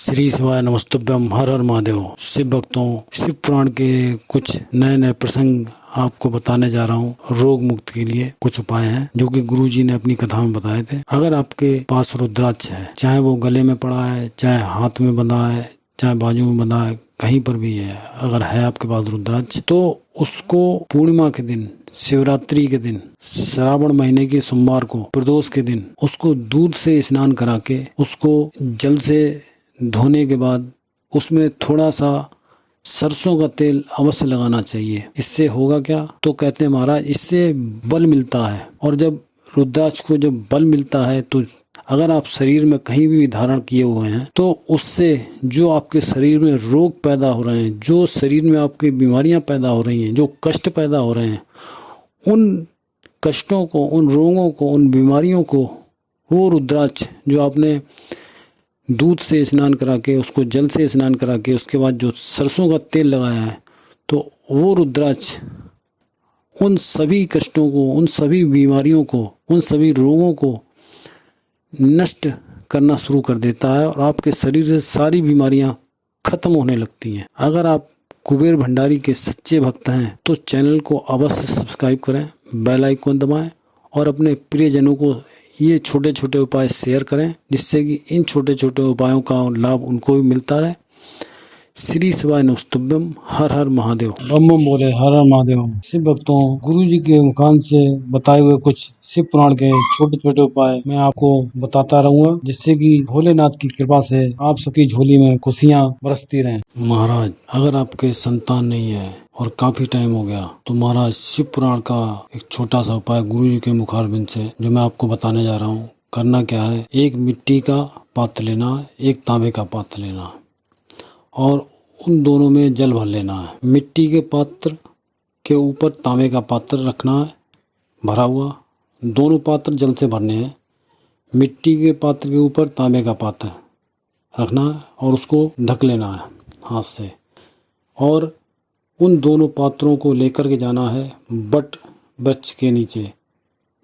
श्री शिवाय नमस्तुभ्यम, हर हर महादेव। शिव भक्तों, शिव पुराण के कुछ नए नए प्रसंग आपको बताने जा रहा हूँ। रोग मुक्त के लिए कुछ उपाय हैं जो कि गुरु जी ने अपनी कथा में बताए थे। अगर आपके पास रुद्राक्ष है, चाहे वो गले में पड़ा है, चाहे हाथ में बंधा है, चाहे बाजू में बंधा है, कहीं पर भी है, अगर है आपके पास रुद्राक्ष, तो उसको पूर्णिमा के दिन, शिवरात्रि के दिन, श्रावण महीने के सोमवार को, प्रदोष के दिन उसको दूध से स्नान करा के उसको जल से धोने के बाद उसमें थोड़ा सा सरसों का तेल अवश्य लगाना चाहिए। इससे होगा क्या, तो कहते हैं महाराज इससे बल मिलता है। और जब रुद्राक्ष को जब बल मिलता है तो अगर आप शरीर में कहीं भी धारण किए हुए हैं तो उससे जो आपके शरीर में रोग पैदा हो रहे हैं, जो शरीर में आपकी बीमारियां पैदा हो रही हैं, जो कष्ट पैदा हो रहे हैं, उन कष्टों को, उन रोगों को, उन बीमारियों को वो रुद्राक्ष जो आपने दूध से स्नान करा के, उसको जल से स्नान करा के, उसके बाद जो सरसों का तेल लगाया है, तो वो रुद्राक्ष उन सभी कष्टों को, उन सभी बीमारियों को, उन सभी रोगों को नष्ट करना शुरू कर देता है और आपके शरीर से सारी बीमारियां खत्म होने लगती हैं। अगर आप कुबेर भंडारी के सच्चे भक्त हैं तो चैनल को अवश्य सब्सक्राइब करें, बेल आइकन दबाएं और अपने प्रियजनों को ये छोटे छोटे उपाय शेयर करें, जिससे कि इन छोटे छोटे उपायों का लाभ उनको भी मिलता रहे। श्री शिवाय नमस्तुभ्यम, हर हर महादेव। बम बम बोले, हर हर महादेव। शिव भक्तों, गुरु जी के मुखान से बताए हुए कुछ शिव पुराण के छोटे छोटे उपाय मैं आपको बताता रहूंगा, जिससे कि भोलेनाथ की कृपा से आप सबकी झोली में खुशियाँ बरसती रहें। महाराज, अगर आपके संतान नहीं है और काफी टाइम हो गया तो महाराज शिव पुराण का एक छोटा सा उपाय गुरु जी के मुखारबिंद से जो मैं आपको बताने जा रहा हूँ। करना क्या है, एक मिट्टी का पात्र लेना, एक तांबे का पात्र लेना और उन दोनों में जल भर लेना है। मिट्टी के पात्र के ऊपर तांबे का पात्र रखना है भरा हुआ, दोनों पात्र जल से भरने हैं। मिट्टी के पात्र के ऊपर तांबे का पात्र रखना है और उसको ढक लेना है हाथ से, और उन दोनों पात्रों को लेकर के जाना है बट वृक्ष के नीचे।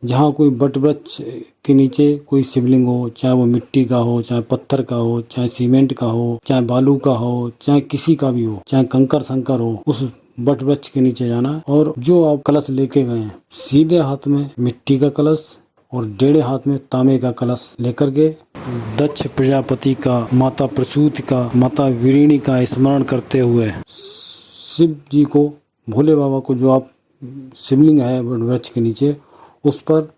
जहाँ कोई बट वृक्ष के नीचे कोई शिवलिंग हो, चाहे वो मिट्टी का हो, चाहे पत्थर का हो, चाहे सीमेंट का हो, चाहे बालू का हो, चाहे किसी का भी हो, चाहे कंकर संकर हो, उस बट वृक्ष के नीचे जाना है। और जो आप कलश लेके गए हैं, सीधे हाथ में मिट्टी का कलश और डेढ़े हाथ में तांबे का कलश लेकर के दक्ष प्रजापति का, माता प्रसूति का, माता वीरिणी का स्मरण करते हुए शिव जी को, भोले बाबा को, जो आप शिवलिंग है बट वृक्ष के नीचे, उस पर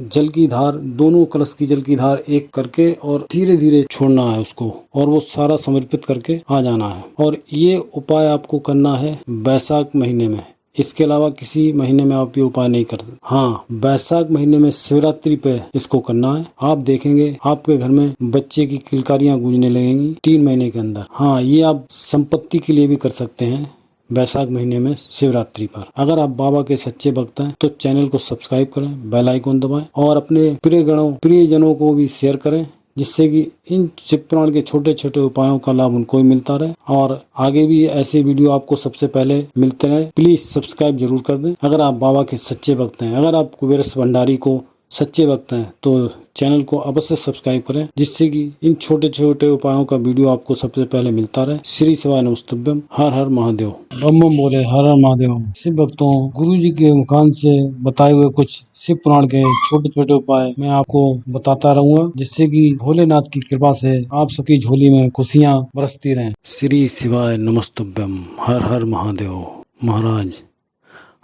जल की धार, दोनों कलश की जल की धार एक करके और धीरे धीरे छोड़ना है उसको, और वो सारा समर्पित करके आ जाना है। और ये उपाय आपको करना है बैसाख महीने में। इसके अलावा किसी महीने में आप ये उपाय नहीं करते। हाँ, बैसाख महीने में शिवरात्रि पे इसको करना है। आप देखेंगे आपके घर में बच्चे की किलकारियां गूंजने लगेंगी 3 महीने के अंदर। हाँ, ये आप संपत्ति के लिए भी कर सकते हैं बैसाख महीने में शिवरात्रि पर। अगर आप बाबा के सच्चे भक्त हैं तो चैनल को सब्सक्राइब करें, बेल आइकन दबाएं और अपने प्रियजनों को भी शेयर करें, जिससे कि इन शिव पुराण के छोटे छोटे उपायों का लाभ उनको भी मिलता रहे और आगे भी ऐसे वीडियो आपको सबसे पहले मिलते रहे। प्लीज सब्सक्राइब जरूर कर दें अगर आप बाबा के सच्चे भक्त हैं। अगर आप कुबेर भंडारी को सच्चे भक्त हैं तो चैनल को अवश्य सब्सक्राइब करें, जिससे कि इन छोटे छोटे उपायों का वीडियो आपको सबसे पहले मिलता रहे। श्री शिवाय नमस्तुभ्यम, हर हर महादेव। बम बम बोले, हर हर महादेव। शिव भक्तों, गुरु जी के मुखान से बताए हुए कुछ शिव पुराण के छोटे छोटे उपाय मैं आपको बताता रहूंगा, जिससे कि भोलेनाथ की कृपा से आप सबकी झोली में खुशियाँ बरसती रहें। श्री शिवाय नमस्तुभ्यम, हर हर महादेव। महाराज,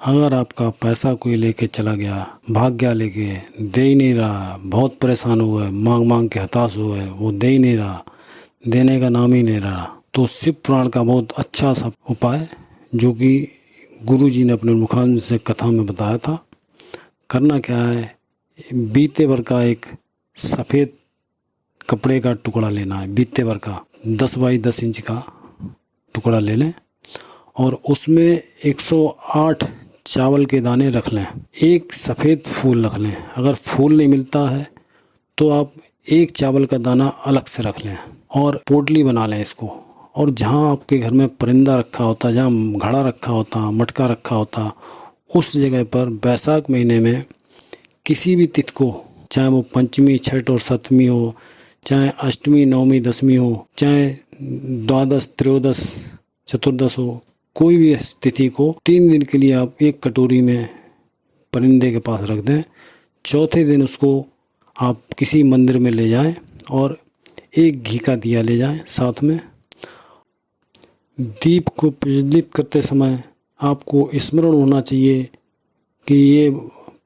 अगर आपका पैसा कोई लेके चला गया, भाग गया लेके, दे ही नहीं रहा, बहुत परेशान हुए, मांग मांग के हताश हुए, वो दे ही नहीं रहा, देने का नाम ही नहीं रहा, तो शिव पुराण का बहुत अच्छा सा उपाय जो कि गुरु जी ने अपने मुखान से कथा में बताया था। करना क्या है, बीते भर का एक सफ़ेद कपड़े का टुकड़ा लेना है, बीते भर का 10 बाई 10 इंच का टुकड़ा ले लें और उसमें 108 चावल के दाने रख लें, एक सफ़ेद फूल रख लें। अगर फूल नहीं मिलता है तो आप एक चावल का दाना अलग से रख लें और पोटली बना लें इसको। और जहाँ आपके घर में परिंदा रखा होता, जहाँ घड़ा रखा होता, मटका रखा होता, उस जगह पर बैसाख महीने में किसी भी तिथि को, चाहे वो पंचमी, छठ और सप्तमी हो, चाहे अष्टमी नवमी दशमी हो, चाहे द्वादश त्रयोदश चतुर्दश हो, कोई भी तिथि को 3 दिन के लिए आप एक कटोरी में परिंदे के पास रख दें। चौथे दिन उसको आप किसी मंदिर में ले जाएं और एक घी का दिया ले जाएं साथ में। दीप को प्रज्वलित करते समय आपको स्मरण होना चाहिए कि ये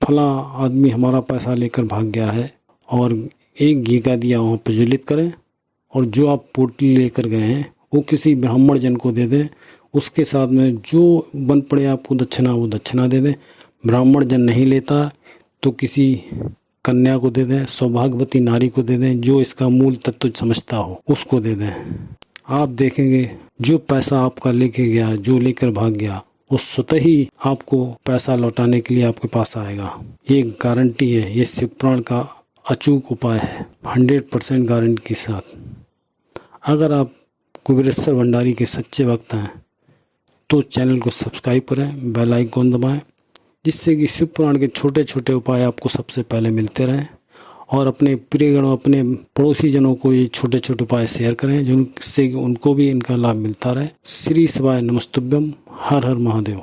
फला आदमी हमारा पैसा लेकर भाग गया है, और एक घी का दिया वहाँ प्रज्वलित करें और जो आप पोटली लेकर गए हैं वो किसी ब्राह्मण जन को दे दें। उसके साथ में जो बन पड़े आपको दक्षिणा वो दक्षिणा दे दें। ब्राह्मण जन नहीं लेता तो किसी कन्या को दे दें, सौभाग्यवती नारी को दे दें, जो इसका मूल तत्व समझता हो उसको दे दें। आप देखेंगे जो पैसा आपका लेके गया, जो लेकर भाग गया, वो स्वतः ही आपको पैसा लौटाने के लिए आपके पास आएगा। ये गारंटी है, ये शिव पुराण का अचूक उपाय है, 100% गारंटी के साथ। अगर आप कुबेरेश्वर भंडारी के सच्चे भक्त हैं तो चैनल को सब्सक्राइब करें, बेल आइकन दबाएं, जिससे कि शिव पुराण के छोटे छोटे उपाय आपको सबसे पहले मिलते रहें। और अपने प्रियगणों, अपने पड़ोसी जनों को ये छोटे छोटे उपाय शेयर करें, जिनसे उनको भी इनका लाभ मिलता रहे। श्री शिवाय नमस्तुभ्यम। हर हर महादेव।